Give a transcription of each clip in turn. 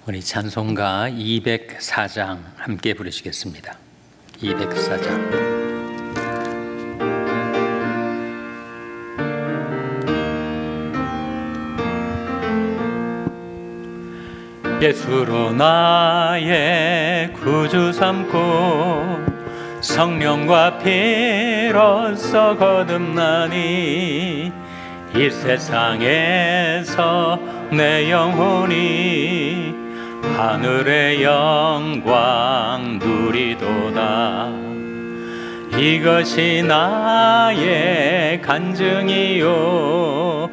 우리 찬송가 204장 함께 부르시겠습니다. 204장. 예수로 나의 구주 삼고 성령과 피로써 거듭나니 이 세상에서 내 영혼이 하늘의 영광 누리도다. 이것이 나의 간증이요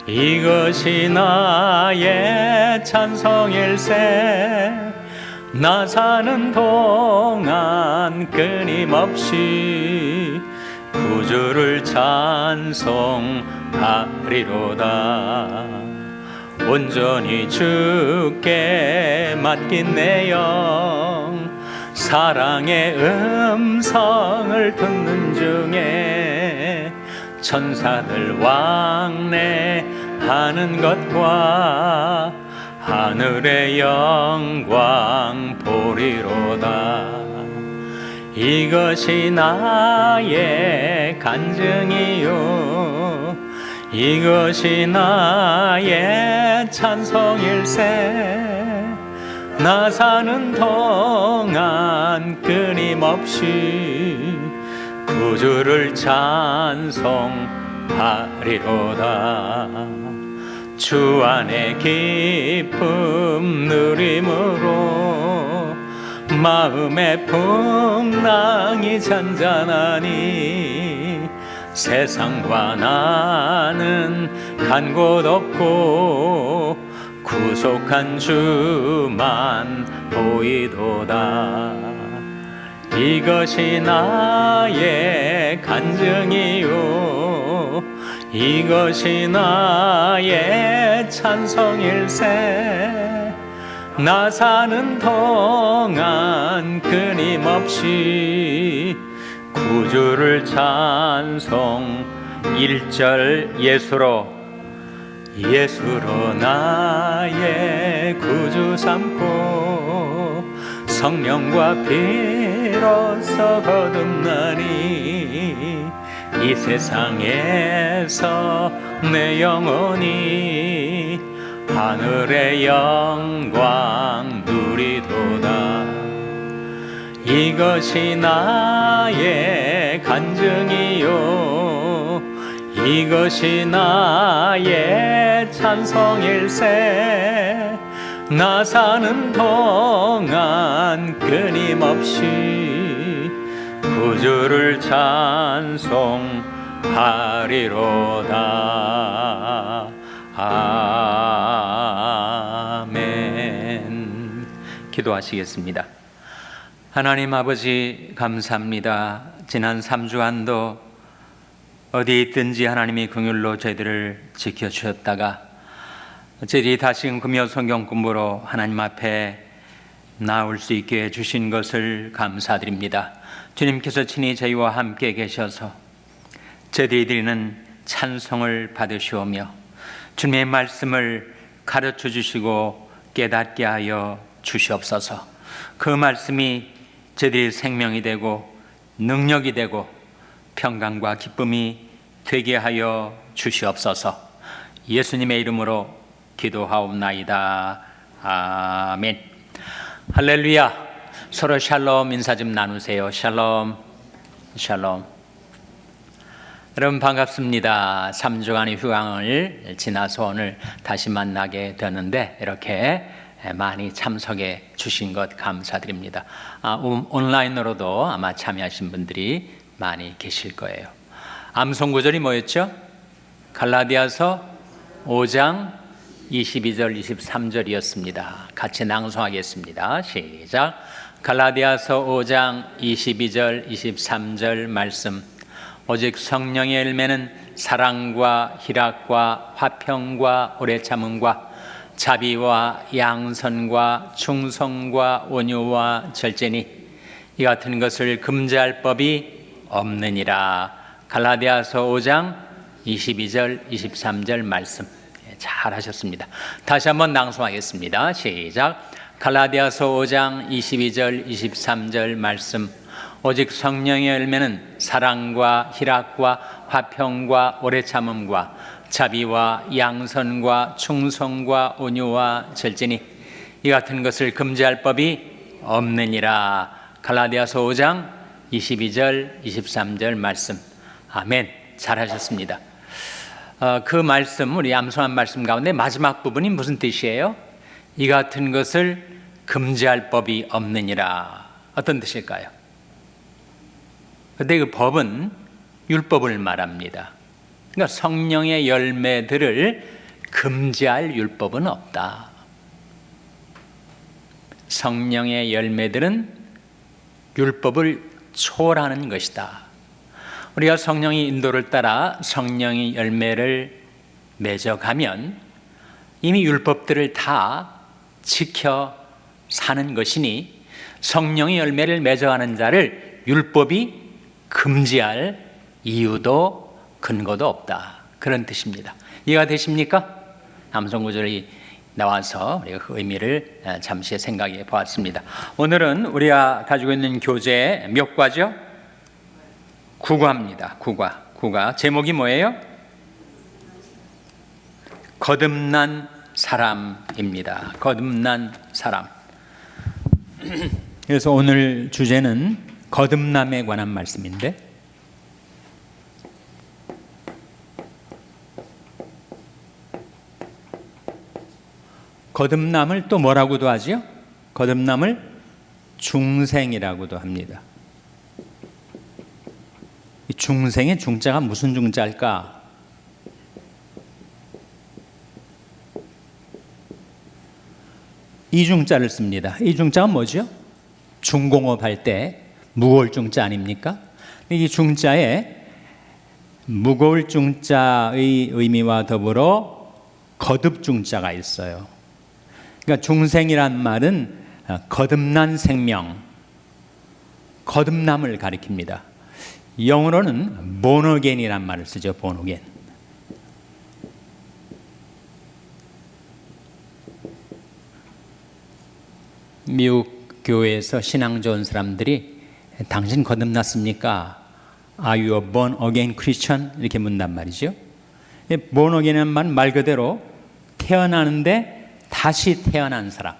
이것이 나의 찬송일세. 나 사는 동안 끊임없이 구주를 찬송하리로다. 온전히 주께 맡긴 내 영 사랑의 음성을 듣는 중에 천사들 왕래하는 것과 하늘의 영광 보리로다. 이것이 나의 간증이요 이것이 나의 찬송일세. 나 사는 동안 끊임없이 구주를 찬송하리로다. 주 안에 기쁨 누림으로 마음의 풍랑이 잔잔하니 세상과 나는 간 곳 없고 구속한 주만 보이도다. 이것이 나의 간증이요 이것이 나의 찬송일세. 나 사는 동안 끊임없이 구주를 찬송. 1절 예수로 나의 구주 삼고 성령과 피로써 거듭나니 이 세상에서 내 영혼이 하늘의 영광 누리도다. 이것이 나의 간증이요 이것이 나의 찬송일세. 나 사는 동안 끊임없이 구주를 찬송하리로다. 아멘. 기도하시겠습니다. 하나님 아버지 감사합니다. 지난 3주간도 어디 있든지 하나님이 긍휼로 저희들을 지켜주셨다가 저희들이 다시금 금요 성경 공부로 하나님 앞에 나올 수 있게 해주신 것을 감사드립니다. 주님께서 친히 저희와 함께 계셔서 저희들이 드리는 찬송을 받으시오며 주님의 말씀을 가르쳐 주시고 깨닫게 하여 주시옵소서. 그 말씀이 저희들의 생명이 되고 능력이 되고 평강과 기쁨이 되게 하여 주시옵소서. 예수님의 이름으로 기도하옵나이다. 아멘. 할렐루야. 서로 샬롬 인사 좀 나누세요. 샬롬. 샬롬. 여러분 반갑습니다. 3주간의 휴강을 지나서 오늘 다시 만나게 되는데 이렇게 많이 참석해 주신 것 감사드립니다. 온라인으로도 아마 참여하신 분들이 많이 계실 거예요. 암송 구절이 뭐였죠? 갈라디아서 5장 22절 23절이었습니다. 같이 낭송하겠습니다. 시작. 갈라디아서 5장 22절 23절 말씀. 오직 성령의 열매는 사랑과 희락과 화평과 오래 참음과 자비와 양선과 충성과 온유와 절제니 이 같은 것을 금지할 법이 없느니라. 갈라디아서 5장 22절 23절 말씀 잘 하셨습니다. 다시 한번 낭송하겠습니다. 시작. 갈라디아서 5장 22절 23절 말씀, 오직 성령의 열매는 사랑과 희락과 화평과 오래 참음과 자비와 양선과 충성과 온유와 절제니 이 같은 것을 금지할 법이 없느니라. 갈라디아서 5장 22절 23절 말씀. 아멘. 잘하셨습니다. 그 말씀, 우리 암송한 말씀 가운데 마지막 부분이 무슨 뜻이에요? 이 같은 것을 금지할 법이 없느니라. 어떤 뜻일까요? 그런데 그 법은 율법을 말합니다. 그러니까 성령의 열매들을 금지할 율법은 없다. 성령의 열매들은 율법을 초월하는 것이다. 우리가 성령의 인도를 따라 성령의 열매를 맺어가면 이미 율법들을 다 지켜 사는 것이니 성령의 열매를 맺어가는 자를 율법이 금지할 이유도 근거도 없다. 그런 뜻입니다. 이해가 되십니까? 암송 구절이 나와서 우리가 그 의미를 잠시 생각해 보았습니다. 오늘은 우리가 가지고 있는 교재 몇 과죠? 9과입니다. 9과. 제목이 뭐예요? 거듭난 사람입니다. 거듭난 사람. 그래서 오늘 주제는 거듭남에 관한 말씀인데, 거듭남을 또 뭐라고도 하죠? 거듭남을 중생이라고도 합니다. 이 중생의 중자가 무슨 중자일까? 이중자를 씁니다. 이중자가 뭐죠? 중공업 할 때 무거울 중자 아닙니까? 이 중자에 무거울 중자의 의미와 더불어 거듭 중자가 있어요. 그러니까 중생이란 말은 거듭난 생명, 거듭남을 가리킵니다. 영어로는 born again이란 말을 쓰죠. born again. 미국 교회에서 신앙 좋은 사람들이 당신 거듭났습니까? Are you a born again Christian? 이렇게 묻단 말이죠. born again이라는 말은 말 그대로 태어나는데 다시 태어난 사람.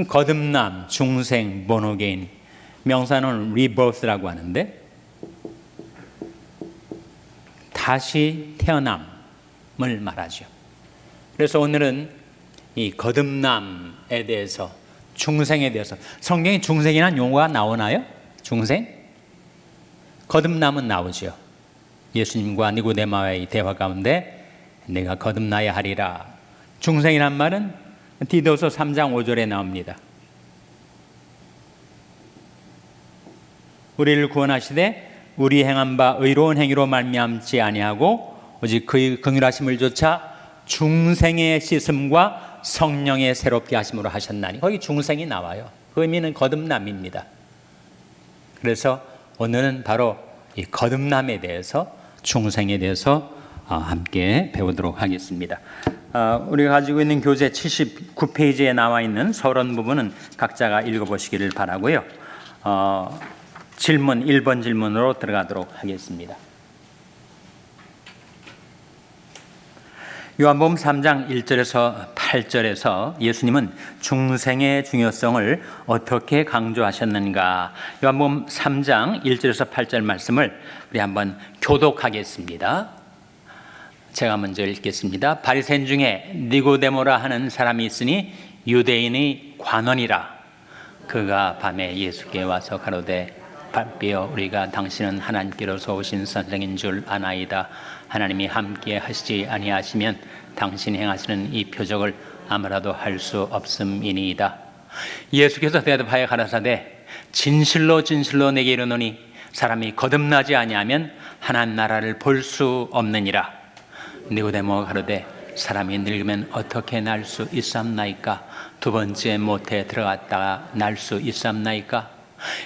거듭남, 중생, born again. 명사는 rebirth라고 하는데 다시 태어남을 말하죠. 그래서 오늘은 이 거듭남에 대해서, 중생에 대해서, 성경에 중생이라는 용어가 나오나요? 중생? 거듭남은 나오죠. 예수님과 니고데모와의 대화 가운데 내가 거듭나야 하리라. 중생이란 말은 디도서 3장 5절에 나옵니다. 우리를 구원하시되 우리 행한 바 의로운 행위로 말미암지 아니하고 오직 그의 긍휼하심을 조차 중생의 씻음과 성령의 새롭게 하심으로 하셨나니, 거기 중생이 나와요. 그 의미는 거듭남입니다. 그래서 오늘은 바로 이 거듭남에 대해서, 중생에 대해서 함께 배우도록 하겠습니다. 우리가 가지고 있는 교재 79페이지에 나와 있는 서론 부분은 각자가 읽어보시기를 바라고요. 질문 1번 질문으로 들어가도록 하겠습니다. 요한복음 3장 1절에서 8절에서 예수님은 중생의 중요성을 어떻게 강조하셨는가? 요한복음 3장 1절에서 8절 말씀을 우리 한번 교독하겠습니다. 제가 먼저 읽겠습니다. 바리새인 중에 니고데모라 하는 사람이 있으니 유대인의 관원이라. 그가 밤에 예수께 와서 가로되 발비어 우리가 당신은 하나님께로서 오신 선생인 줄 아나이다. 하나님이 함께 하시지 아니하시면 당신이 행하시는 이 표적을 아무라도 할 수 없음이니이다. 예수께서 대답하여 가라사대 진실로 진실로 내게 이르노니 사람이 거듭나지 아니하면 하나님 나라를 볼 수 없느니라. 니고데모가 가로되 사람이 늙으면 어떻게 날 수 있삼나이까? 두 번째 못에 들어갔다가 날 수 있삼나이까?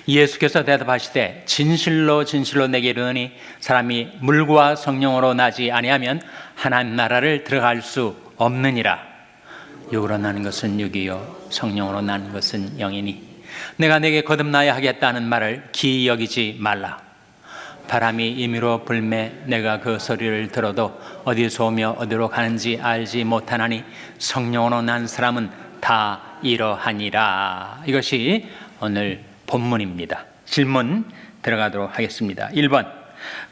예수께서 대답하시되 진실로 진실로 내게 이르노니 사람이 물과 성령으로 나지 아니하면 하나님 나라를 들어갈 수 없느니라. 육으로 나는 것은 육이요 성령으로 나는 것은 영이니 내가 내게 거듭나야 하겠다는 말을 기이 여기지 말라. 바람이 임의로 불매 내가 그 소리를 들어도 어디서 오며 어디로 가는지 알지 못하나니 성령으로 난 사람은 다 이러하니라. 이것이 오늘 본문입니다. 질문 들어가도록 하겠습니다. 1번,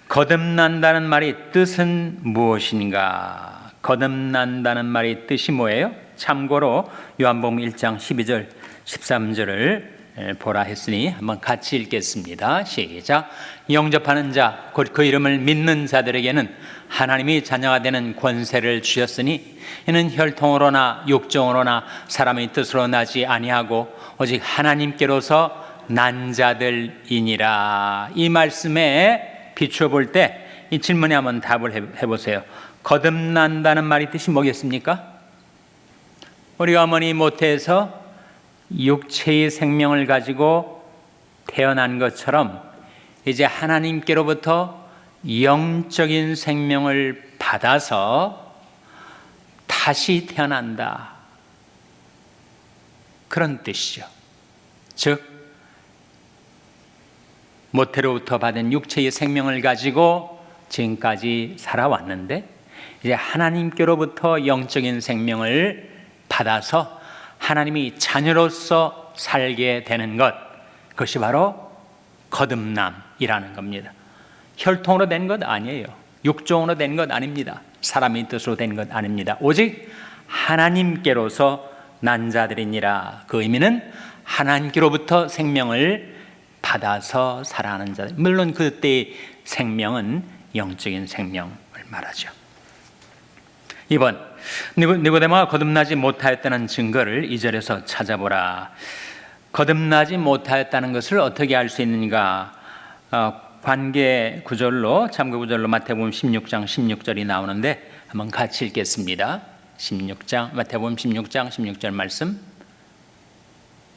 거듭난다는 말이 뜻은 무엇인가? 거듭난다는 말이 뜻이 뭐예요? 참고로 요한복음 1장 12절 13절을 보라 했으니 한번 같이 읽겠습니다. 시작. 영접하는 자 곧 그 이름을 믿는 자들에게는 하나님이 자녀가 되는 권세를 주셨으니 이는 혈통으로나 육정으로나 사람의 뜻으로 나지 아니하고 오직 하나님께로서 난 자들이니라. 이 말씀에 비추어 볼 때 이 질문에 한번 답을 해보세요. 거듭난다는 말이 뜻이 뭐겠습니까? 우리 어머니 모태에서 육체의 생명을 가지고 태어난 것처럼 이제 하나님께로부터 영적인 생명을 받아서 다시 태어난다. 그런 뜻이죠. 즉 모태로부터 받은 육체의 생명을 가지고 지금까지 살아왔는데 이제 하나님께로부터 영적인 생명을 받아서 하나님이 자녀로서 살게 되는 것, 그것이 바로 거듭남이라는 겁니다. 혈통으로 된 것 아니에요. 육종으로 된 것 아닙니다. 사람의 뜻으로 된 것 아닙니다. 오직 하나님께로서 난 자들이니라. 그 의미는 하나님께로부터 생명을 받아서 살아가는 자들. 물론 그때의 생명은 영적인 생명을 말하죠. 2번, 니고데모가 거듭나지 못하였다는 증거를 2절에서 찾아보라. 거듭나지 못하였다는 것을 어떻게 알 수 있는가? 관계 구절로, 참고 구절로 마태복음 16장 16절이 나오는데 한번 같이 읽겠습니다. 마태복음 16장 16절 말씀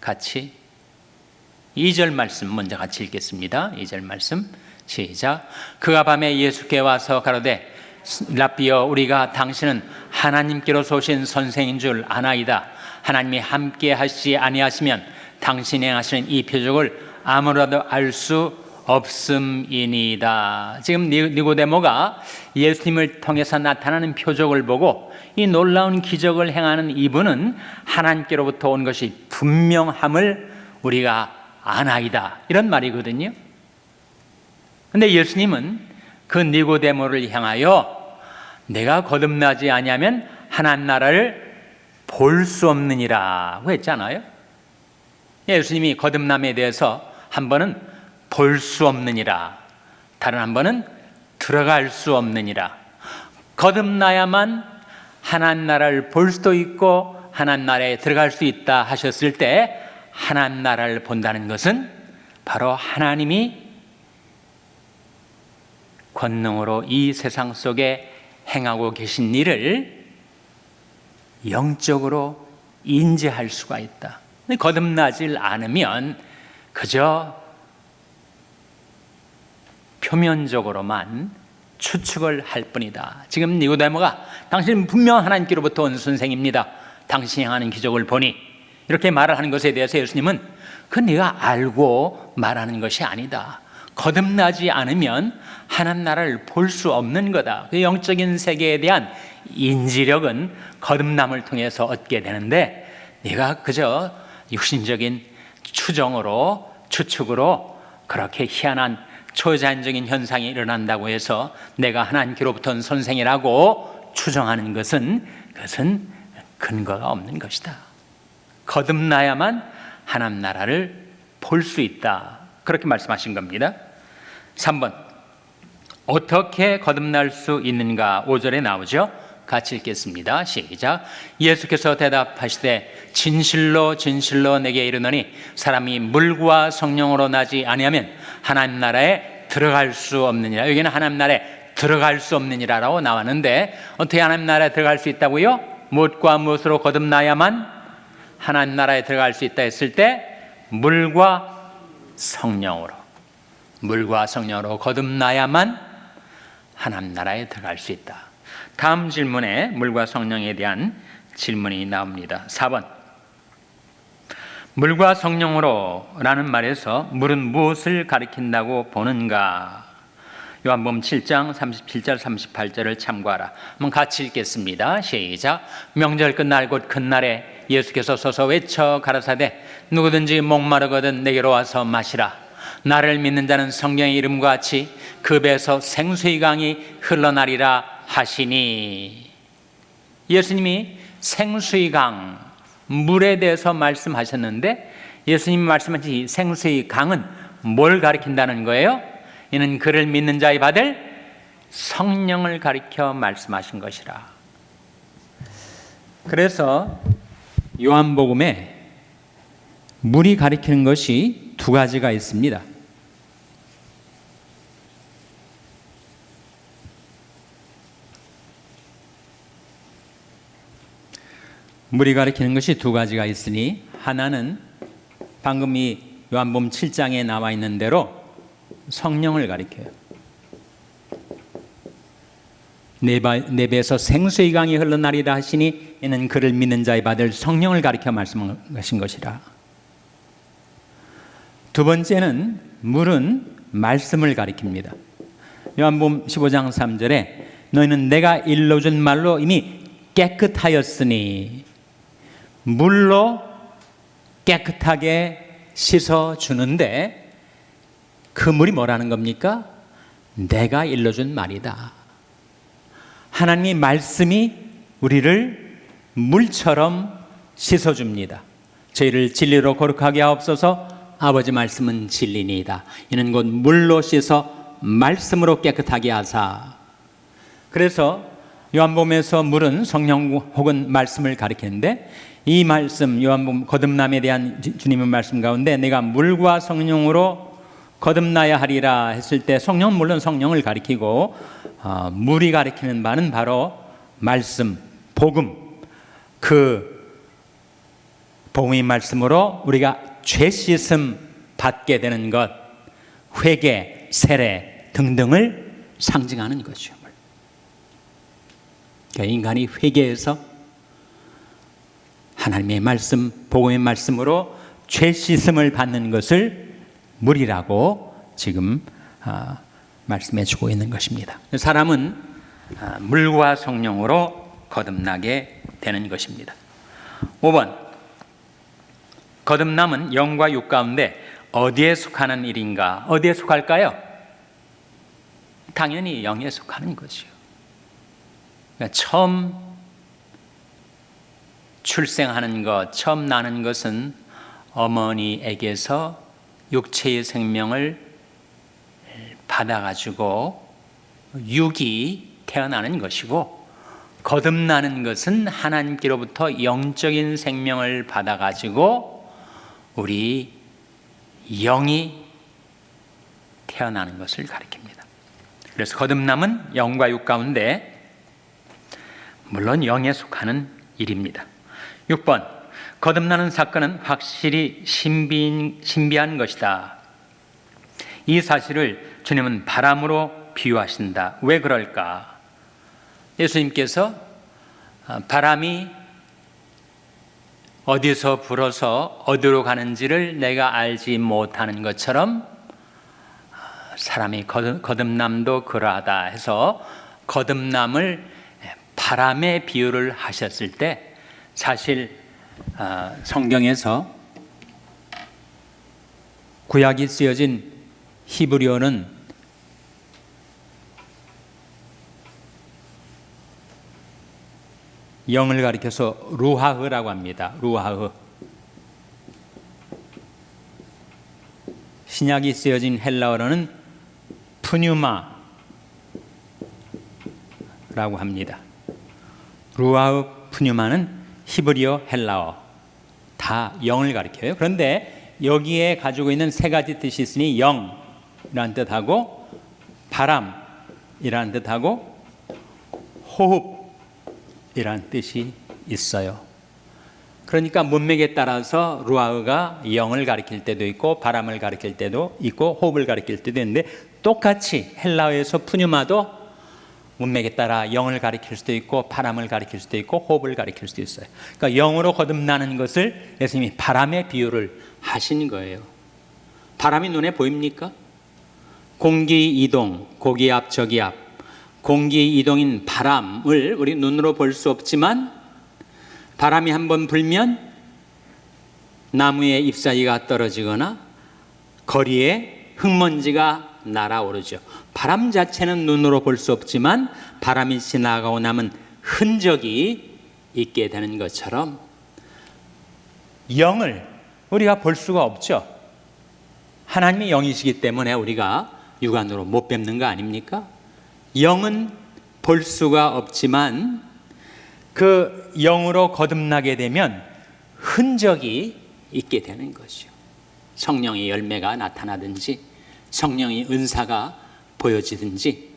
같이 2절 말씀 먼저 같이 읽겠습니다. 2절 말씀 시작. 그가 밤에 예수께 와서 가로되 랍비여 우리가 당신은 하나님께로서 오신 선생인 줄 아나이다. 하나님이 함께 하시지 아니하시면 당신이 행하시는 이 표적을 아무라도 알 수 없음이니이다. 지금 니고데모가 예수님을 통해서 나타나는 표적을 보고 이 놀라운 기적을 행하는 이분은 하나님께로부터 온 것이 분명함을 우리가 아나이다. 이런 말이거든요. 그런데 예수님은 그 니고데모를 향하여 내가 거듭나지 아니하면 하나님 나라를 볼 수 없느니라고 했잖아요. 예수님이 거듭남에 대해서 한 번은 볼 수 없느니라, 다른 한 번은 들어갈 수 없느니라. 거듭나야만 하나님 나라를 볼 수도 있고 하나님 나라에 들어갈 수 있다 하셨을 때 하나님 나라를 본다는 것은 바로 하나님이 권능으로 이 세상 속에 행하고 계신 일을 영적으로 인지할 수가 있다. 거듭나질 않으면 그저 표면적으로만 추측을 할 뿐이다. 지금 니고데모가 당신은 분명 하나님께로부터 온 선생입니다. 당신이 행하는 기적을 보니 이렇게 말을 하는 것에 대해서 예수님은 그건 네가 알고 말하는 것이 아니다. 거듭나지 않으면 하나님 나라를 볼 수 없는 거다. 그 영적인 세계에 대한 인지력은 거듭남을 통해서 얻게 되는데 네가 그저 육신적인 추정으로 추측으로 그렇게 희한한 초자연적인 현상이 일어난다고 해서 내가 하나님께로부터 온 선생이라고 추정하는 것은 그것은 근거가 없는 것이다. 거듭나야만 하나님 나라를 볼 수 있다. 그렇게 말씀하신 겁니다. 3번, 어떻게 거듭날 수 있는가? 5절에 나오죠. 같이 읽겠습니다. 시작. 예수께서 대답하시되 진실로 진실로 내게 이르노니 사람이 물과 성령으로 나지 아니하면 하나님 나라에 들어갈 수 없느니라. 여기는 하나님 나라에 들어갈 수 없느니라라고 나왔는데 어떻게 하나님 나라에 들어갈 수 있다고요? 무엇과 무엇으로 거듭나야만 하나님 나라에 들어갈 수 있다 했을 때 물과 성령으로 거듭나야만 하나님 나라에 들어갈 수 있다. 다음 질문에 물과 성령에 대한 질문이 나옵니다. 4번. 물과 성령으로 라는 말에서 물은 무엇을 가리킨다고 보는가? 요한복음 7장 37절 38절을 참고하라. 한번 같이 읽겠습니다. 시작. 명절 끝날 곧 큰날에 예수께서 서서 외쳐 가라사대 누구든지 목마르거든 내게로 와서 마시라. 나를 믿는 자는 성령의 이름과 같이 그 배에서 생수의 강이 흘러나리라 하시니. 예수님이 생수의 강, 물에 대해서 말씀하셨는데 예수님이 말씀하신 생수의 강은 뭘 가리킨다는 거예요? 이는 그를 믿는 자의 받을 성령을 가리켜 말씀하신 것이라. 그래서 요한복음에 물이 가리키는 것이 두 가지가 있습니다. 물이 가리키는 것이 두 가지가 있으니 하나는 방금 이 요한복음 7장에 나와 있는 대로 성령을 가리켜요. 내 배에서 생수의 강이 흘러나리라 하시니 이는 그를 믿는 자의 받을 성령을 가리켜 말씀하신 것이라. 두 번째는 물은 말씀을 가리킵니다. 요한복음 15장 3절에 너희는 내가 일러준 말로 이미 깨끗하였으니, 물로 깨끗하게 씻어주는데 그 물이 뭐라는 겁니까? 내가 일러준 말이다. 하나님의 말씀이 우리를 물처럼 씻어줍니다. 저희를 진리로 거룩하게 하옵소서. 아버지 말씀은 진리니이다. 이는 곧 물로 씻어 말씀으로 깨끗하게 하사. 그래서 요한복음에서 물은 성령 혹은 말씀을 가리키는데 이 말씀, 요한복음 거듭남에 대한 주님의 말씀 가운데 내가 물과 성령으로 거듭나야 하리라 했을 때 성령은 물론 성령을 가리키고 물이 가리키는 바는 바로 말씀, 복음, 그 복음의 말씀으로 우리가 죄 씻음 받게 되는 것, 회개, 세례 등등을 상징하는 것이요. 그러니까 인간이 회개해서 하나님의 말씀, 복음의 말씀으로 죄 씻음을 받는 것을 물이라고 지금 말씀해 주고 있는 것입니다. 사람은 물과 성령으로 거듭나게 되는 것입니다. 5번. 거듭남은 영과 육 가운데 어디에 속하는 일인가? 어디에 속할까요? 당연히 영에 속하는 것이요. 그러니까 처음 출생하는 것, 처음 나는 것은 어머니에게서 육체의 생명을 받아가지고 육이 태어나는 것이고, 거듭나는 것은 하나님께로부터 영적인 생명을 받아가지고 우리 영이 태어나는 것을 가리킵니다. 그래서 거듭남은 영과 육 가운데 물론 영에 속하는 일입니다. 6번. 거듭나는 사건은 확실히 신비한 것이다. 이 사실을 주님은 바람으로 비유하신다. 왜 그럴까? 예수님께서 바람이 어디서 불어서 어디로 가는지를 내가 알지 못하는 것처럼 사람의 거듭남도 그러하다 해서 거듭남을 바람의 비유를 하셨을 때 사실 성경에서 구약이 쓰여진 히브리어는 영을 가리켜서 루하흐라고 합니다. 루하흐. 신약이 쓰여진 헬라어로는 푸뉴마라고 합니다. 루하흐, 푸뉴마는 히브리어, 헬라어 다 영을 가리켜요. 그런데 여기에 가지고 있는 세 가지 뜻이 있으니 영이라는 뜻하고 바람이라는 뜻하고 호흡이라는 뜻이 있어요. 그러니까 문맥에 따라서 루아흐가 영을 가리킬 때도 있고 바람을 가리킬 때도 있고 호흡을 가리킬 때도 있는데, 똑같이 헬라어에서 푸뉴마도 문맥에 따라 영을 가리킬 수도 있고 바람을 가리킬 수도 있고 호흡을 가리킬 수도 있어요. 그러니까 영으로 거듭나는 것을 예수님이 바람의 비유를 하신 거예요. 바람이 눈에 보입니까? 공기 이동, 고기압, 저기압, 공기 이동인 바람을 우리 눈으로 볼 수 없지만 바람이 한번 불면 나무에 잎사귀가 떨어지거나 거리에 흙먼지가 날아오르죠. 바람 자체는 눈으로 볼 수 없지만 바람이 지나가고 남은 흔적이 있게 되는 것처럼 영을 우리가 볼 수가 없죠. 하나님이 영이시기 때문에 우리가 육안으로 못 뵙는 거 아닙니까? 영은 볼 수가 없지만 그 영으로 거듭나게 되면 흔적이 있게 되는 것이죠. 성령의 열매가 나타나든지 성령의 은사가 보여지든지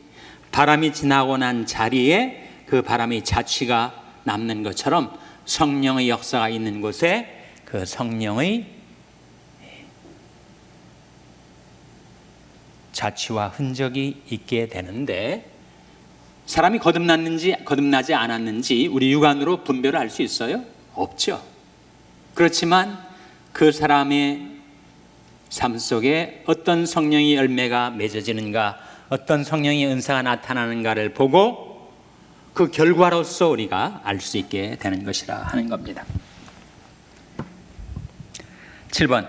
바람이 지나고 난 자리에 그 바람의 자취가 남는 것처럼 성령의 역사가 있는 곳에 그 성령의 자취와 흔적이 있게 되는데 사람이 거듭났는지 거듭나지 않았는지 우리 육안으로 분별을 할 수 있어요? 없죠. 그렇지만 그 사람의 삶 속에 어떤 성령의 열매가 맺어지는가, 어떤 성령의 은사가 나타나는가를 보고 그 결과로서 우리가 알 수 있게 되는 것이라 하는 겁니다. 7번,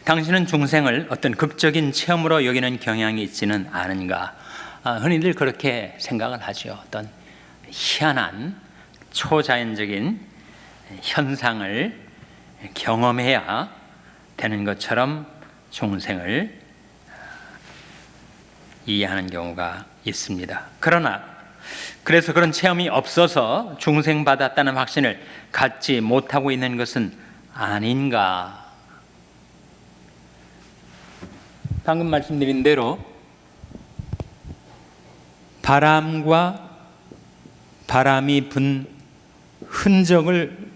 당신은 중생을 어떤 극적인 체험으로 여기는 경향이 있지는 않은가? 흔히들 그렇게 생각을 하죠. 어떤 희한한 초자연적인 현상을 경험해야 되는 것처럼 중생을 이해하는 경우가 있습니다. 그러나 그래서 그런 체험이 없어서 중생받았다는 확신을 갖지 못하고 있는 것은 아닌가? 방금 말씀드린 대로 바람과 바람이 분 흔적을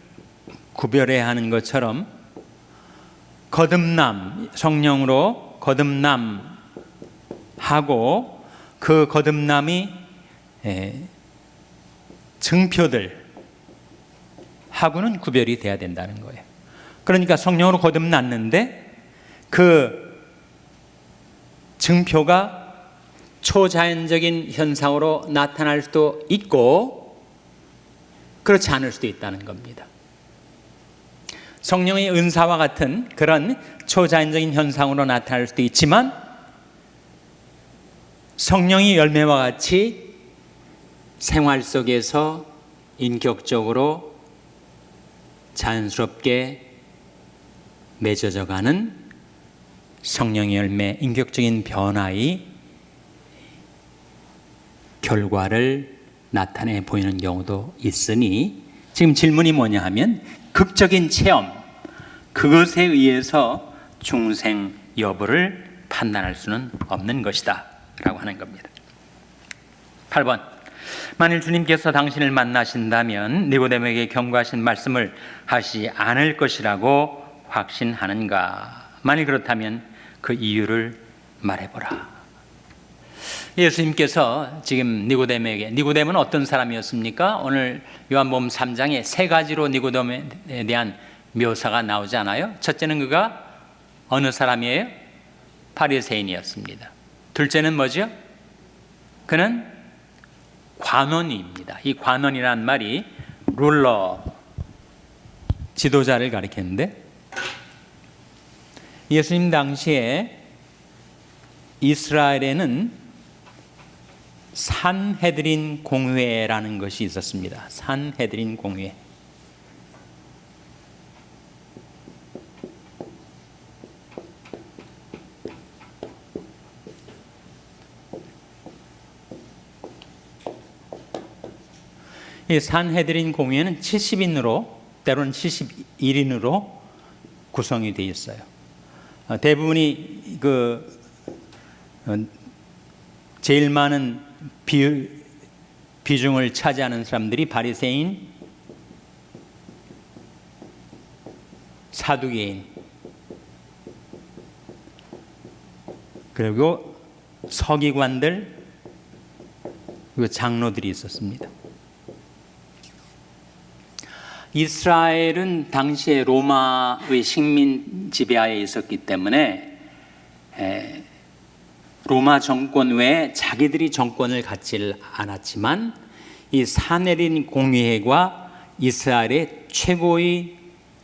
구별해야 하는 것처럼 거듭남, 성령으로 거듭남하고 그 거듭남이 증표들 하고는 구별이 돼야 된다는 거예요. 그러니까 성령으로 거듭났는데 그 증표가 초자연적인 현상으로 나타날 수도 있고 그렇지 않을 수도 있다는 겁니다. 성령의 은사와 같은 그런 초자연적인 현상으로 나타날 수도 있지만 성령의 열매와 같이 생활 속에서 인격적으로 자연스럽게 맺어져 가는 성령의 열매, 인격적인 변화의 결과를 나타내 보이는 경우도 있으니 지금 질문이 뭐냐 하면 극적인 체험, 그것에 의해서 중생 여부를 판단할 수는 없는 것이다 라고 하는 겁니다. 8번, 만일 주님께서 당신을 만나신다면 니고데모에게 경고하신 말씀을 하시 않을 것이라고 확신하는가? 만일 그렇다면 그 이유를 말해보라. 예수님께서 지금 니고데모는 어떤 사람이었습니까? 오늘 요한복음 3장에 세 가지로 니고데모에 대한 묘사가 나오잖아요. 첫째는 그가 어느 사람이에요? 바리새인이었습니다. 둘째는 뭐죠? 그는 관원입니다. 이 관원이란 말이 룰러, 지도자를 가리키는데 예수님 당시에 이스라엘에는 산헤드린 공회라는 것이 있었습니다. 산헤드린 공회. 이 산헤드린 공회는 70인으로 때로는 71인으로 구성이 되어 있어요. 대부분이 제일 많은 비중을 차지하는 사람들이 바리새인, 사두개인, 그리고 서기관들, 그리고 장로들이 있었습니다. 이스라엘은 당시에 로마의 식민 지배하에 있었기 때문에 로마 정권 외에 자기들이 정권을 갖지 않았지만 이 사내린 공의회가 이스라엘의 최고의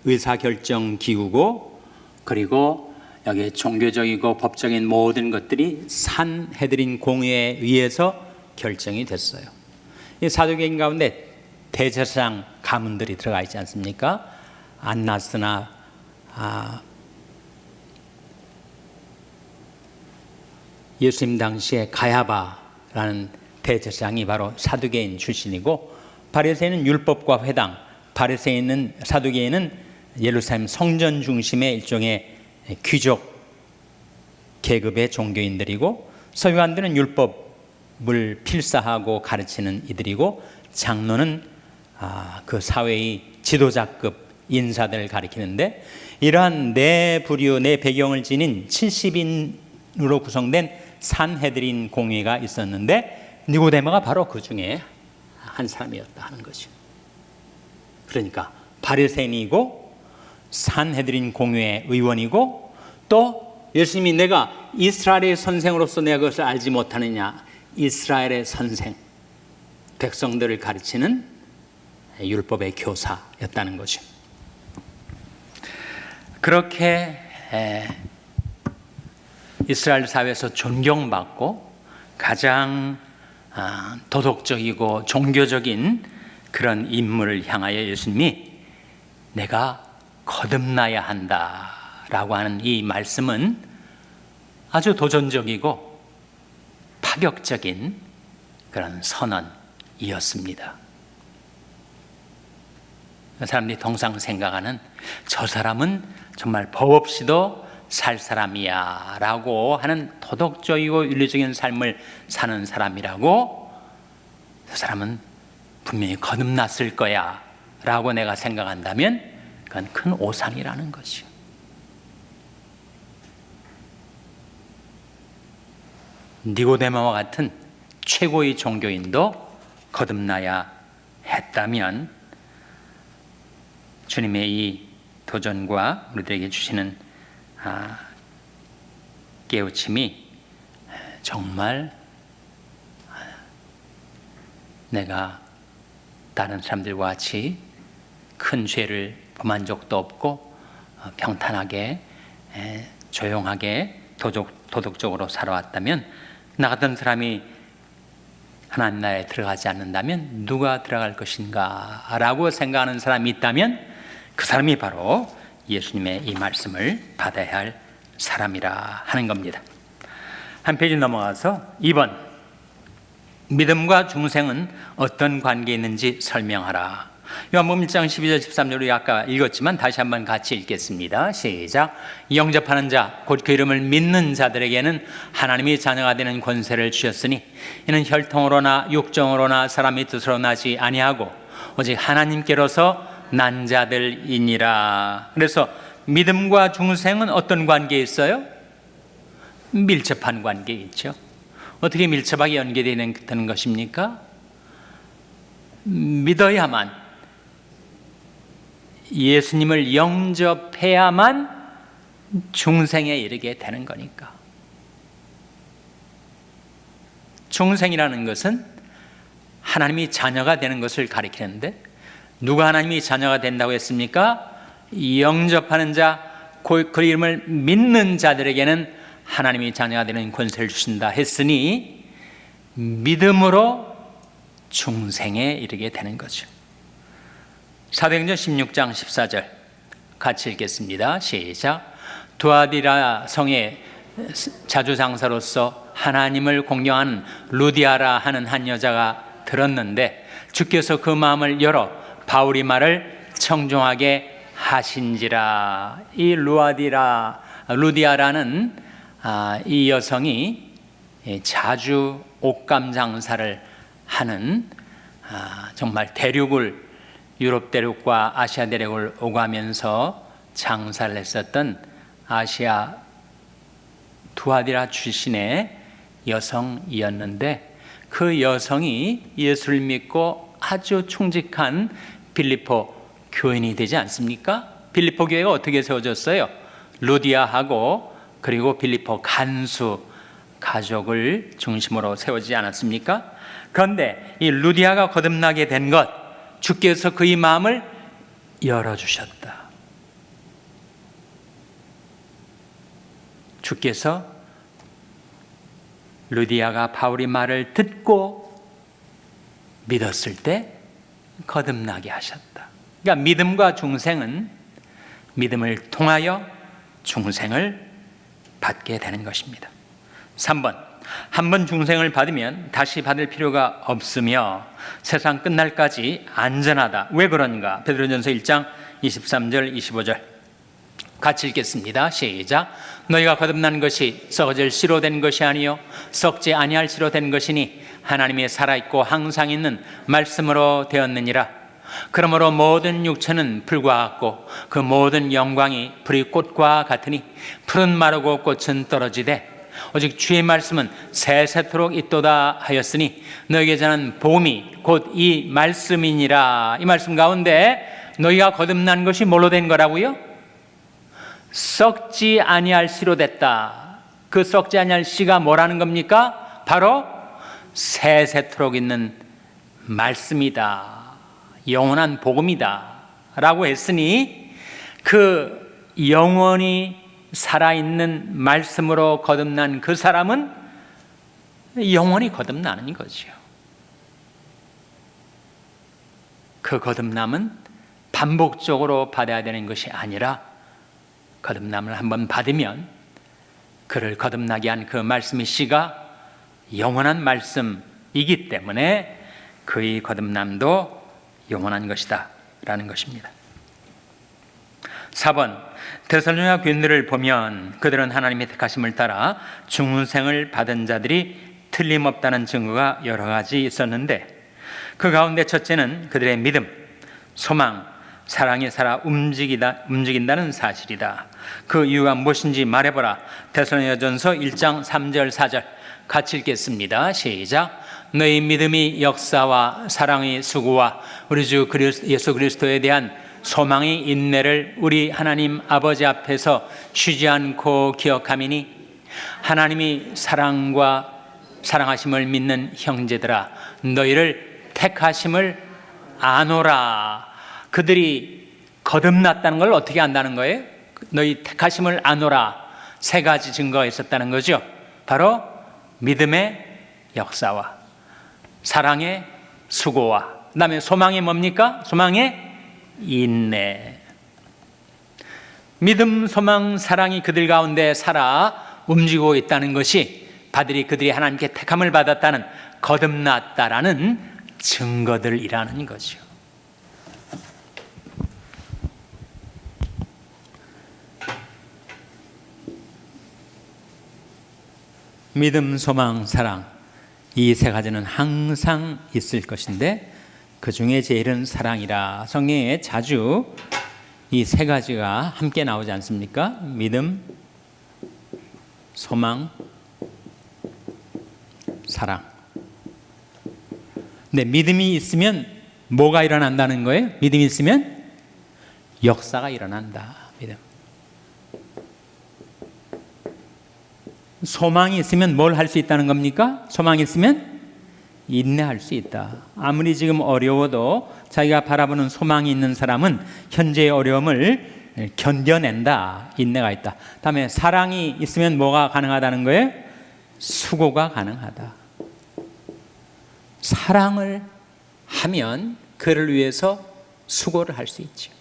의사결정 기구고, 그리고 여기 종교적이고 법적인 모든 것들이 산헤드린 공의회에 의해서 결정이 됐어요. 이 사도계인 가운데 대제사장 가문들이 들어가 있지 않습니까? 안나스나 예수님 당시에 가야바라는 대제사장이 바로 사두개인 출신이고, 바리새인은 율법과 회당, 바리새인은 사두개인은 예루살렘 성전 중심의 일종의 귀족 계급의 종교인들이고, 서기관들은 율법을 필사하고 가르치는 이들이고, 장로는 그 사회의 지도자급 인사들을 가리키는데, 이러한 네 부류, 네 배경을 지닌 70인으로 구성된 산헤드린 공회가 있었는데 니고데모가 바로 그 중에 한 사람이었다 하는 거죠. 그러니까 바리새인이고 산헤드린 공회의 의원이고, 또 예수님이 내가 이스라엘의 선생으로서 내가 그것을 알지 못하느냐, 이스라엘의 선생, 백성들을 가르치는 율법의 교사였다는 거죠. 그렇게 이스라엘 사회에서 존경받고 가장 도덕적이고 종교적인 그런 인물을 향하여 예수님이 내가 거듭나야 한다라고 하는 이 말씀은 아주 도전적이고 파격적인 그런 선언이었습니다. 사람들이 통상 생각하는 저 사람은 정말 법 없이도 살 사람이야 라고 하는 도덕적이고 윤리적인 삶을 사는 사람이라고, 저 사람은 분명히 거듭났을 거야 라고 내가 생각한다면 그건 큰 오산이라는 것이요. 니고데모와 같은 최고의 종교인도 거듭나야 했다면 주님의 이 도전과 우리들에게 주시는 깨우침이 정말 내가 다른 사람들과 같이 큰 죄를 범한 적도 없고 평탄하게 조용하게 도덕적으로 살아왔다면, 나 같은 사람이 하나님 나라에 들어가지 않는다면 누가 들어갈 것인가 라고 생각하는 사람이 있다면 그 사람이 바로 예수님의 이 말씀을 받아야 할 사람이라 하는 겁니다. 한 페이지 넘어가서 2번, 믿음과 중생은 어떤 관계에 있는지 설명하라. 요한복음 1장 12절 13절을 아까 읽었지만 다시 한번 같이 읽겠습니다. 시작. 영접하는 자, 곧 그 이름을 믿는 자들에게는 하나님이 자녀가 되는 권세를 주셨으니 이는 혈통으로나 육정으로나 사람의 뜻으로 나지 아니하고 오직 하나님께로서 난 자들이니라. 그래서 믿음과 중생은 어떤 관계에 있어요? 밀접한 관계에 있죠. 어떻게 밀접하게 연계되는 것입니까? 믿어야만, 예수님을 영접해야만 중생에 이르게 되는 거니까. 중생이라는 것은 하나님이 자녀가 되는 것을 가리키는데, 누가 하나님이 자녀가 된다고 했습니까? 영접하는 자, 그 이름을 믿는 자들에게는 하나님이 자녀가 되는 권세를 주신다 했으니 믿음으로 중생에 이르게 되는 거죠. 사도행전 16장 14절 같이 읽겠습니다. 시작. 두아디라 성의 자주장사로서 하나님을 공경하는 루디아라 하는 한 여자가 들었는데 주께서 그 마음을 열어 바울이 말을 청종하게 하신지라. 이 루디아라는 이 여성이 자주 옷감 장사를 하는 정말 유럽 대륙과 아시아 대륙을 오가면서 장사를 했었던 아시아 두아디라 출신의 여성이었는데, 그 여성이 예수를 믿고 아주 충직한 빌립보 교인이 되지 않습니까? 빌립보 교회가 어떻게 세워졌어요? 루디아하고 그리고 빌립보 간수 가족을 중심으로 세워지지 않았습니까? 그런데 이 루디아가 거듭나게 된 것, 주께서 그의 마음을 열어주셨다. 주께서 루디아가 바울의 말을 듣고 믿었을 때 거듭나게 하셨다. 그러니까 믿음과 중생은 믿음을 통하여 중생을 받게 되는 것입니다. 3번, 한 번 중생을 받으면 다시 받을 필요가 없으며 세상 끝날까지 안전하다. 왜 그런가? 베드로전서 1장 23절 25절 같이 읽겠습니다. 시작. 너희가 거듭난 것이 썩어질 씨로 된 것이 아니요 썩지 아니할 씨로 된 것이니 하나님의 살아있고 항상 있는 말씀으로 되었느니라. 그러므로 모든 육체는 풀과 같고 그 모든 영광이 불의 꽃과 같으니 풀은 마르고 꽃은 떨어지되 오직 주의 말씀은 세세토록 있도다 하였으니 너희에게 전한 복음이 곧 이 말씀이니라. 이 말씀 가운데 너희가 거듭난 것이 뭘로 된 거라고요? 썩지 아니할 씨로 됐다. 그 썩지 아니할 씨가 뭐라는 겁니까? 바로 세세토록 있는 말씀이다. 영원한 복음이다 라고 했으니 그 영원히 살아있는 말씀으로 거듭난 그 사람은 영원히 거듭나는 거죠. 그 거듭남은 반복적으로 받아야 되는 것이 아니라 거듭남을 한번 받으면 그를 거듭나게 한 그 말씀의 씨가 영원한 말씀이기 때문에 그의 거듭남도 영원한 것이다 라는 것입니다. 4번, 데살로니가 교인들을 보면 그들은 하나님의 택하심을 따라 중생을 받은 자들이 틀림없다는 증거가 여러 가지 있었는데 그 가운데 첫째는 그들의 믿음, 소망, 사랑에 살아 움직인다는 사실이다. 그 이유가 무엇인지 말해보라. 데살로니가전서 1장 3절 4절 같이 읽겠습니다. 시작. 너희 믿음이 역사와 사랑의 수고와 우리 주 예수 그리스도에 대한 소망의 인내를 우리 하나님 아버지 앞에서 쉬지 않고 기억함이니 하나님이 사랑하심을 믿는 형제들아 너희를 택하심을 아노라. 그들이 거듭났다는 걸 어떻게 안다는 거예요? 너희 택하심을 아노라. 세 가지 증거가 있었다는 거죠. 바로 믿음의 역사와 사랑의 수고와 그다음에 소망이 뭡니까? 소망의 인내. 믿음, 소망, 사랑이 그들 가운데 살아 움직이고 있다는 것이 그들이 하나님께 택함을 받았다는 거듭났다라는 증거들이라는 거죠. 믿음, 소망, 사랑 이 세 가지는 항상 있을 것인데 그 중에 제일은 사랑이라. 성경에 자주 이 세 가지가 함께 나오지 않습니까? 믿음, 소망, 사랑. 근데 믿음이 있으면 뭐가 일어난다는 거예요? 믿음이 있으면 역사가 일어난다. 믿음. 소망이 있으면 뭘 할 수 있다는 겁니까? 소망이 있으면 인내할 수 있다. 아무리 지금 어려워도 자기가 바라보는 소망이 있는 사람은 현재의 어려움을 견뎌낸다. 인내가 있다. 다음에 사랑이 있으면 뭐가 가능하다는 거예요? 수고가 가능하다. 사랑을 하면 그를 위해서 수고를 할 수 있죠.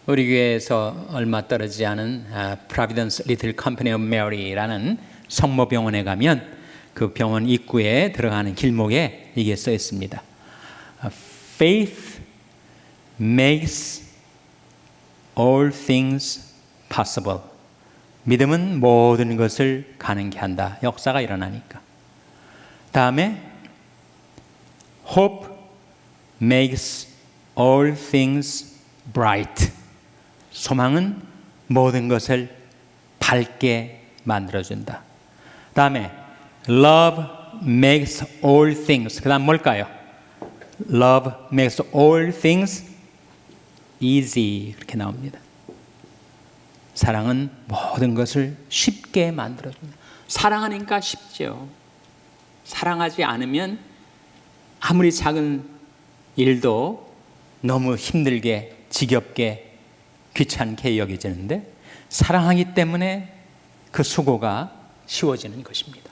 우리 교회에서 얼마 떨어지지 않은 Providence Little Company of Mary라는 성모병원에 가면 그 병원 입구에 들어가는 길목에 이게 써 있습니다. Faith makes all things possible. 믿음은 모든 것을 가능케 한다. 역사가 일어나니까. 다음에 Hope makes all things bright. 소망은 모든 것을 밝게 만들어준다. 다음에 Love makes all things. 그 다음 뭘까요? Love makes all things easy. 그렇게 나옵니다. 사랑은 모든 것을 쉽게 만들어줍니다. 사랑하니까 쉽죠. 사랑하지 않으면 아무리 작은 일도 너무 힘들게, 지겹게, 귀찮게 여겨지는데 사랑하기 때문에 그 수고가 쉬워지는 것입니다.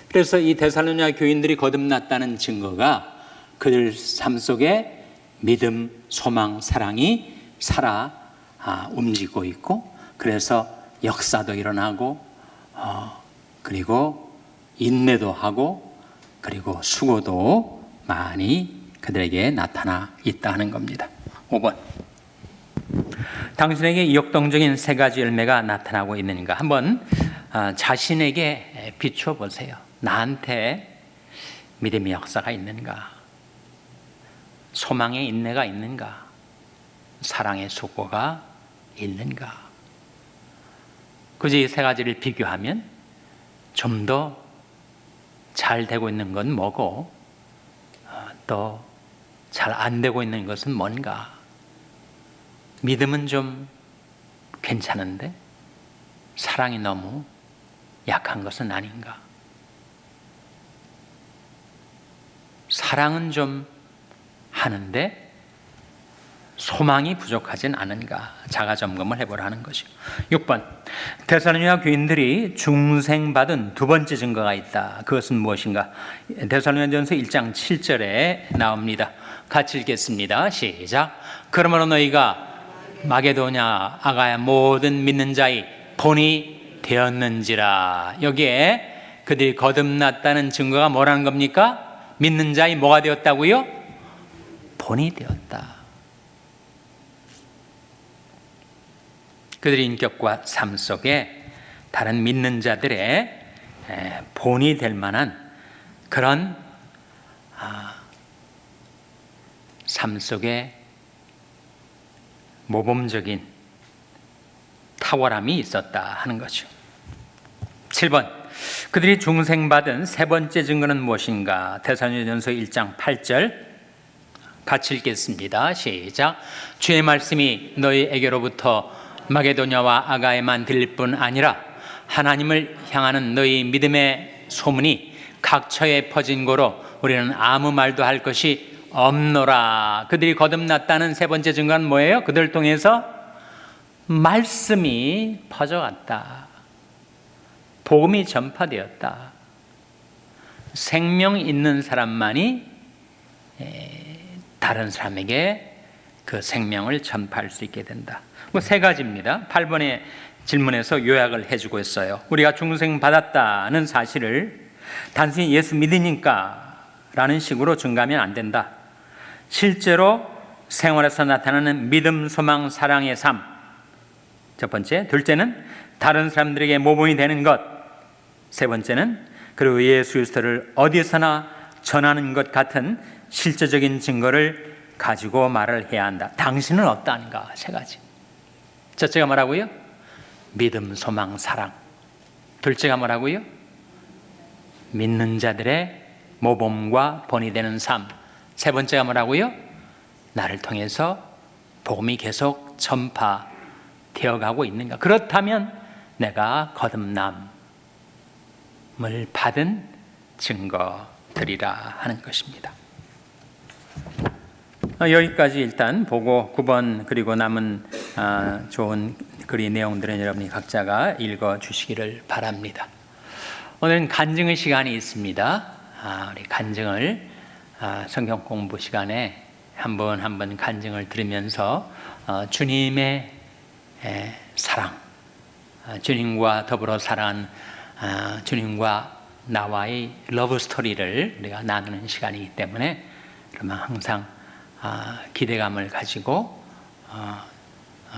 그래서 이 데살로니가 교인들이 거듭났다는 증거가 그들 삶 속에 믿음, 소망, 사랑이 살아 움직이고 있고, 그래서 역사도 일어나고 그리고 인내도 하고 그리고 수고도 많이 그들에게 나타나 있다는 겁니다. 5번. 당신에게 역동적인 세 가지 열매가 나타나고 있는가? 한번 자신에게 비추어 보세요. 나한테 믿음의 역사가 있는가? 소망의 인내가 있는가? 사랑의 수고가 있는가? 굳이 이 세 가지를 비교하면 좀 더 잘 되고 있는 건 뭐고 또 잘 안 되고 있는 것은 뭔가? 믿음은 좀 괜찮은데 사랑이 너무 약한 것은 아닌가? 사랑은 좀 하는데 소망이 부족하진 않은가? 자가 점검을 해보라는 것이요. 6번. 데살로니가 교인들이 중생받은 두 번째 증거가 있다. 그것은 무엇인가? 데살로니가전서 1장 7절에 나옵니다. 같이 읽겠습니다. 시작. 그러므로 너희가 마게도냐 아가야 모든 믿는 자의 본이 되었는지라. 여기에 그들이 거듭났다는 증거가 뭐라는 겁니까? 믿는 자의 뭐가 되었다고요? 본이 되었다. 그들의 인격과 삶 속에 다른 믿는 자들의 본이 될 만한 그런 삶 속에 모범적인 탁월함이 있었다 하는 거죠. 7번. 그들이 중생받은 세 번째 증거는 무엇인가? 데살로니가전서 1장 8절 같이 읽겠습니다. 시작. 주의 말씀이 너희에게로부터 마게도냐와 아가에만 들릴 뿐 아니라 하나님을 향하는 너희 믿음의 소문이 각처에 퍼진 고로 우리는 아무 말도 할 것이 없노라. 그들이 거듭났다는 세 번째 증거는 뭐예요? 그들을 통해서 말씀이 퍼져갔다. 복음이 전파되었다. 생명 있는 사람만이 다른 사람에게 그 생명을 전파할 수 있게 된다. 세 가지입니다. 8번의 질문에서 요약을 해주고 있어요. 우리가 중생 받았다는 사실을 단순히 예수 믿으니까 라는 식으로 증가하면 안 된다. 실제로 생활에서 나타나는 믿음, 소망, 사랑의 삶. 첫 번째. 둘째는 다른 사람들에게 모범이 되는 것. 세 번째는 그리고 예수 그리스도를 어디서나 전하는 것 같은 실제적인 증거를 가지고 말을 해야 한다. 당신은 어떠한가? 세 가지. 첫째가 뭐라고요? 믿음, 소망, 사랑. 둘째가 뭐라고요? 믿는 자들의 모범과 본이 되는 삶. 세 번째가 뭐라고요? 나를 통해서 복음이 계속 전파되어 가고 있는가? 그렇다면 내가 거듭남을 받은 증거들이라 하는 것입니다. 여기까지 일단 보고 9번 그리고 남은 좋은 글의 내용들은 여러분이 각자가 읽어주시기를 바랍니다. 오늘은 간증의 시간이 있습니다. 우리 간증을 성경 공부 시간에 한 번 한 번 간증을 들으면서 주님의 사랑, 주님과 더불어 살아간 주님과 나와의 러브 스토리를 우리가 나누는 시간이기 때문에 그러면 항상 기대감을 가지고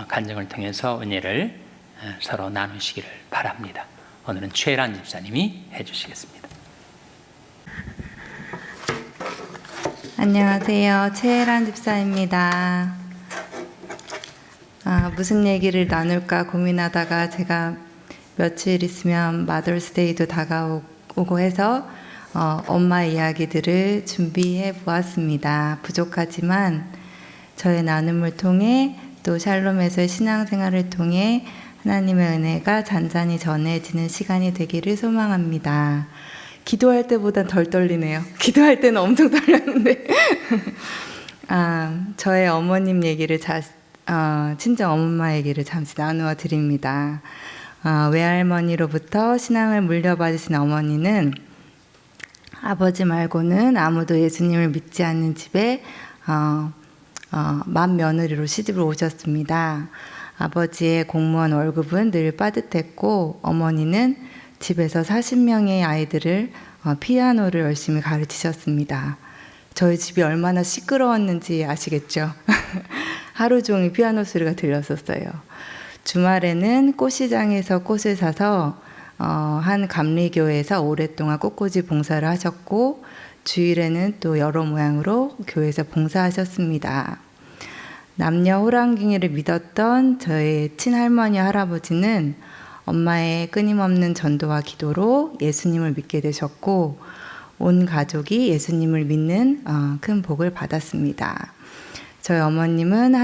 간증을 통해서 은혜를 서로 나누시기를 바랍니다. 오늘은 최란 집사님이 해주시겠습니다. 안녕하세요. 최혜란 집사입니다. 무슨 얘기를 나눌까 고민하다가 제가 며칠 있으면 마더스데이도 다가오고 해서 엄마 이야기들을 준비해 보았습니다. 부족하지만 저의 나눔을 통해 또 샬롬에서의 신앙생활을 통해 하나님의 은혜가 잔잔히 전해지는 시간이 되기를 소망합니다. 기도할 때보단 덜 떨리네요. 기도할 때는 엄청 떨렸는데 저의 어머님 얘기를 친정 엄마 얘기를 잠시 나누어 드립니다. 외할머니로부터 신앙을 물려받으신 어머니는 아버지 말고는 아무도 예수님을 믿지 않는 집에 맏며느리로 시집을 오셨습니다. 아버지의 공무원 월급은 늘 빠듯했고 어머니는 집에서 40명의 아이들을 피아노를 열심히 가르치셨습니다. 저희 집이 얼마나 시끄러웠는지 아시겠죠? 하루 종일 피아노 소리가 들렸었어요. 주말에는 꽃시장에서 꽃을 사서 한 감리교회에서 오랫동안 꽃꽂이 봉사를 하셨고 주일에는 또 여러 모양으로 교회에서 봉사하셨습니다. 남녀 호랑기를 믿었던 저의 친할머니 할아버지는 엄마의 끊임없는 전도와 기도로 예수님을 믿게 되셨고 온 가족이 예수님을 믿는 큰 복을 받았습니다. 저희 어머님은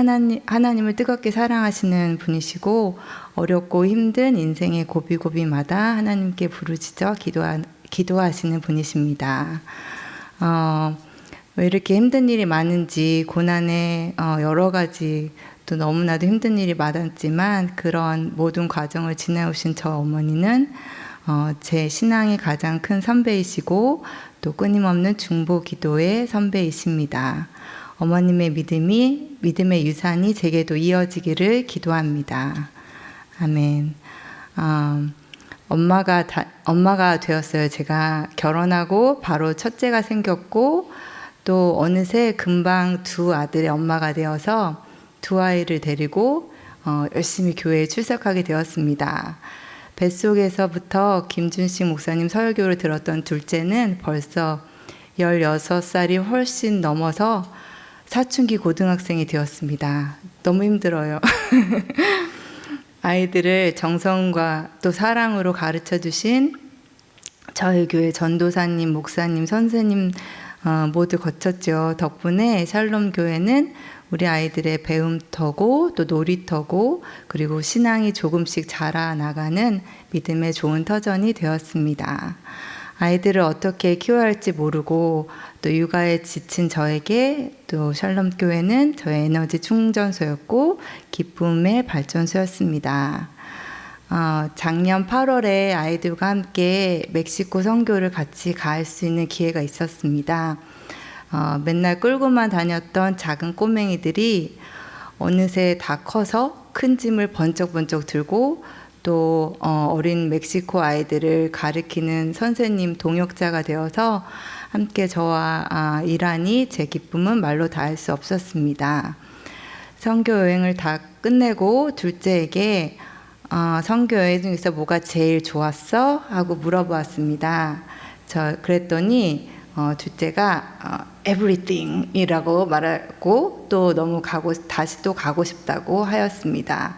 하나님을 뜨겁게 사랑하시는 분이시고 어렵고 힘든 인생의 고비고비마다 하나님께 부르짖어 기도하시는 분이십니다. 왜 이렇게 힘든 일이 많은지 고난에 여러 가지 또 너무나도 힘든 일이 많았지만 그런 모든 과정을 지내오신 저 어머니는 제 신앙의 가장 큰 선배이시고 또 끊임없는 중보 기도의 선배이십니다. 어머님의 믿음의 유산이 제게도 이어지기를 기도합니다. 아멘. 엄마가 되었어요. 제가 결혼하고 바로 첫째가 생겼고 또 어느새 금방 두 아들의 엄마가 되어서 두 아이를 데리고 열심히 교회에 출석하게 되었습니다. 뱃속에서부터 김준식 목사님 설교를 들었던 둘째는 벌써 16살이 훨씬 넘어서 사춘기 고등학생이 되었습니다. 너무 힘들어요. 아이들을 정성과 또 사랑으로 가르쳐 주신 저희 교회 전도사님, 목사님, 선생님 모두 거쳤죠. 덕분에 샬롬 교회는 우리 아이들의 배움터고 또 놀이터고 그리고 신앙이 조금씩 자라나가는 믿음의 좋은 터전이 되었습니다. 아이들을 어떻게 키워야 할지 모르고 또 육아에 지친 저에게 또 샬롬 교회는 저의 에너지 충전소였고 기쁨의 발전소였습니다. 작년 8월에 아이들과 함께 멕시코 선교를 같이 갈 수 있는 기회가 있었습니다. 맨날 끌고만 다녔던 작은 꼬맹이들이 어느새 다 커서 큰 짐을 번쩍번쩍 들고 또 어린 멕시코 아이들을 가르치는 선생님 동역자가 되어서 함께 저와 일하니 제 기쁨은 말로 다할 수 없었습니다. 선교 여행을 다 끝내고 둘째에게 선교 여행 중에서 뭐가 제일 좋았어? 하고 물어보았습니다. 그랬더니 둘째가 everything 이라고 말하고 또 너무 다시 또 가고 싶다고 하였습니다.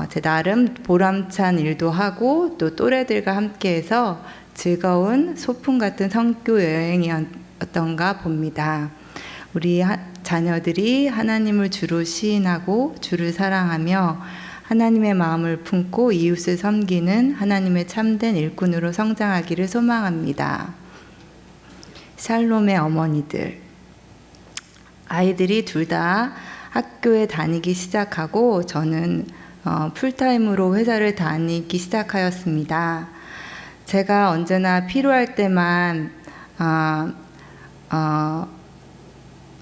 제 나름 보람찬 일도 하고 또 또래들과 함께해서 즐거운 소풍 같은 선교 여행이었던가 봅니다. 우리 자녀들이 하나님을 주로 시인하고 주를 사랑하며 하나님의 마음을 품고 이웃을 섬기는 하나님의 참된 일꾼으로 성장하기를 소망합니다. 샬롬의 어머니들, 아이들이 둘 다 학교에 다니기 시작하고 저는 풀타임으로 회사를 다니기 시작하였습니다. 제가 언제나 필요할 때만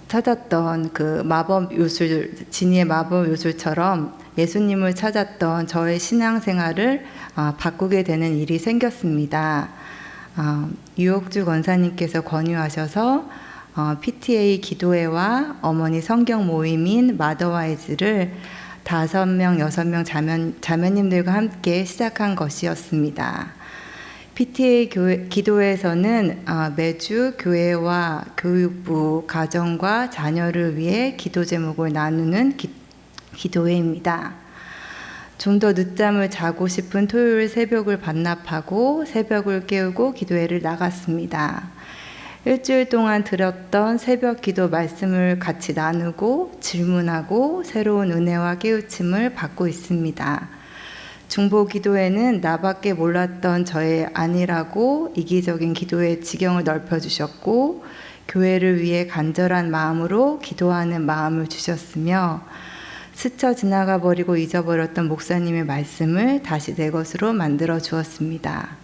찾았던 그 마법 요술, 지니의 마법 요술처럼 예수님을 찾았던 저의 신앙생활을 바꾸게 되는 일이 생겼습니다. 유옥주 권사님께서 권유하셔서 PTA 기도회와 어머니 성경 모임인 마더와이즈를 5명, 6명 자매님들과 함께 시작한 것이었습니다. PTA 기도회에서는 매주 교회와 교육부, 가정과 자녀를 위해 기도 제목을 나누는 기도회입니다. 좀 더 늦잠을 자고 싶은 토요일 새벽을 반납하고 새벽을 깨우고 기도회를 나갔습니다. 일주일 동안 들었던 새벽 기도 말씀을 같이 나누고 질문하고 새로운 은혜와 깨우침을 받고 있습니다. 중보 기도회는 나밖에 몰랐던 저의 안일하고 이기적인 기도의 지경을 넓혀주셨고 교회를 위해 간절한 마음으로 기도하는 마음을 주셨으며 스쳐 지나가 버리고 잊어버렸던 목사님의 말씀을 다시 내 것으로 만들어 주었습니다.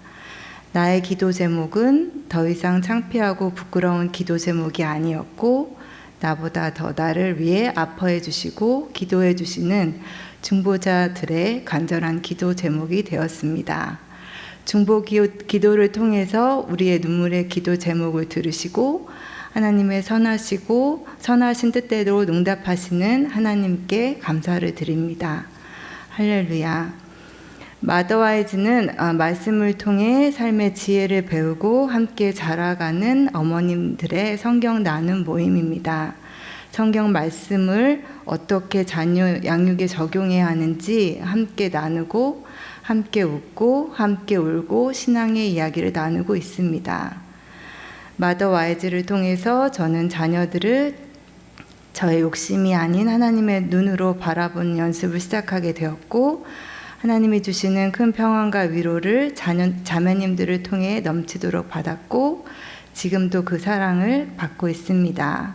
나의 기도 제목은 더 이상 창피하고 부끄러운 기도 제목이 아니었고 나보다 더 나를 위해 아파해 주시고 기도해 주시는 중보자들의 간절한 기도 제목이 되었습니다. 중보 기도를 통해서 우리의 눈물의 기도 제목을 들으시고 하나님의 선하신 뜻대로 응답하시는 하나님께 감사를 드립니다. 할렐루야. 마더와이즈는 말씀을 통해 삶의 지혜를 배우고 함께 자라가는 어머님들의 성경 나눔 모임입니다. 성경 말씀을 어떻게 자녀 양육에 적용해야 하는지 함께 나누고 함께 웃고 함께 울고 신앙의 이야기를 나누고 있습니다. 마더와이즈를 통해서 저는 자녀들을 저의 욕심이 아닌 하나님의 눈으로 바라보는 연습을 시작하게 되었고 하나님이 주시는 큰 평안과 위로를 자매님들을 통해 넘치도록 받았고 지금도 그 사랑을 받고 있습니다.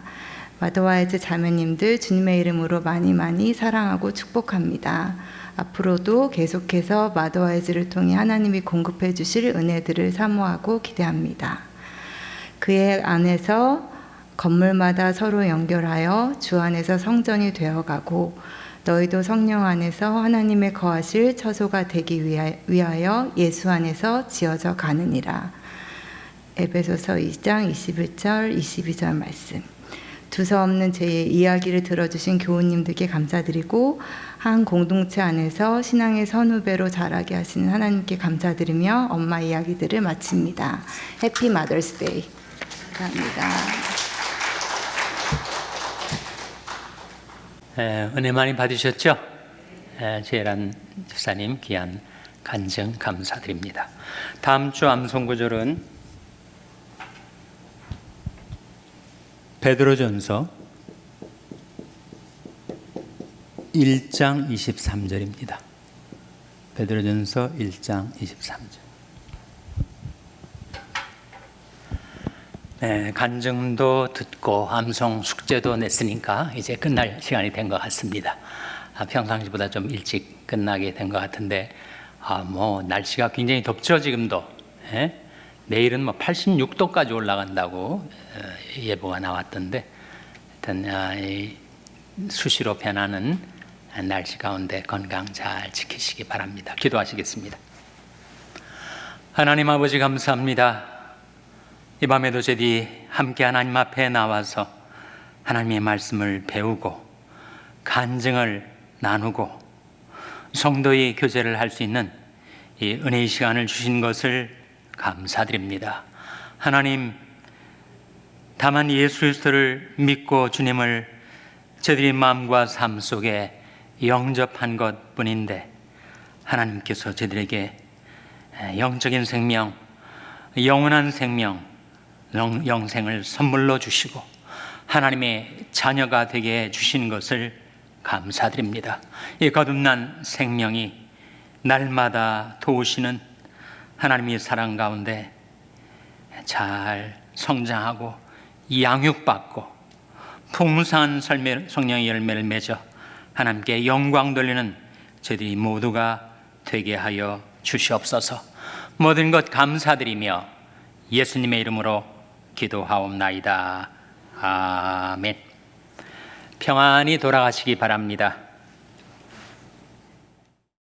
마더와이즈 자매님들 주님의 이름으로 많이 사랑하고 축복합니다. 앞으로도 계속해서 마더와이즈를 통해 하나님이 공급해 주실 은혜들을 사모하고 기대합니다. 그의 안에서 건물마다 서로 연결하여 주 안에서 성전이 되어가고 너희도 성령 안에서 하나님의 거하실 처소가 되기 위하여 예수 안에서 지어져 가느니라. 에베소서 2장 21절 22절 말씀. 두서없는 제 이야기를 들어주신 교우님들께 감사드리고 한 공동체 안에서 신앙의 선후배로 자라게 하시는 하나님께 감사드리며 엄마 이야기들을 마칩니다. 해피 마더스데이. 감사합니다. 은혜 많이 받으셨죠? 제란 집사님 귀한 간증 감사드립니다. 다음 주 암송구절은 베드로전서 1장 23절입니다. 베드로전서 1장 23절. 간증도 듣고 암송 숙제도 냈으니까 이제 끝날 시간이 된 것 같습니다. 평상시보다 좀 일찍 끝나게 된 것 같은데 날씨가 굉장히 덥죠 지금도. 내일은 86도까지 올라간다고 예보가 나왔던데 하여튼 수시로 변하는 날씨 가운데 건강 잘 지키시기 바랍니다. 기도하시겠습니다. 하나님 아버지 감사합니다. 이 밤에도 저희들이 함께 하나님 앞에 나와서 하나님의 말씀을 배우고 간증을 나누고 성도의 교제를 할 수 있는 이 은혜의 시간을 주신 것을 감사드립니다. 하나님, 다만 예수 그리스도를 믿고 주님을 저희들의 마음과 삶 속에 영접한 것뿐인데 하나님께서 저희들에게 영적인 생명, 영원한 생명, 영생을 선물로 주시고 하나님의 자녀가 되게 주신 것을 감사드립니다. 이 거듭난 생명이 날마다 도우시는 하나님의 사랑 가운데 잘 성장하고 양육받고 풍성한 성령의 열매를 맺어 하나님께 영광 돌리는 저희들이 모두가 되게 하여 주시옵소서. 모든 것 감사드리며 예수님의 이름으로 기도하옵나이다. 아멘. 평안히 돌아가시기 바랍니다.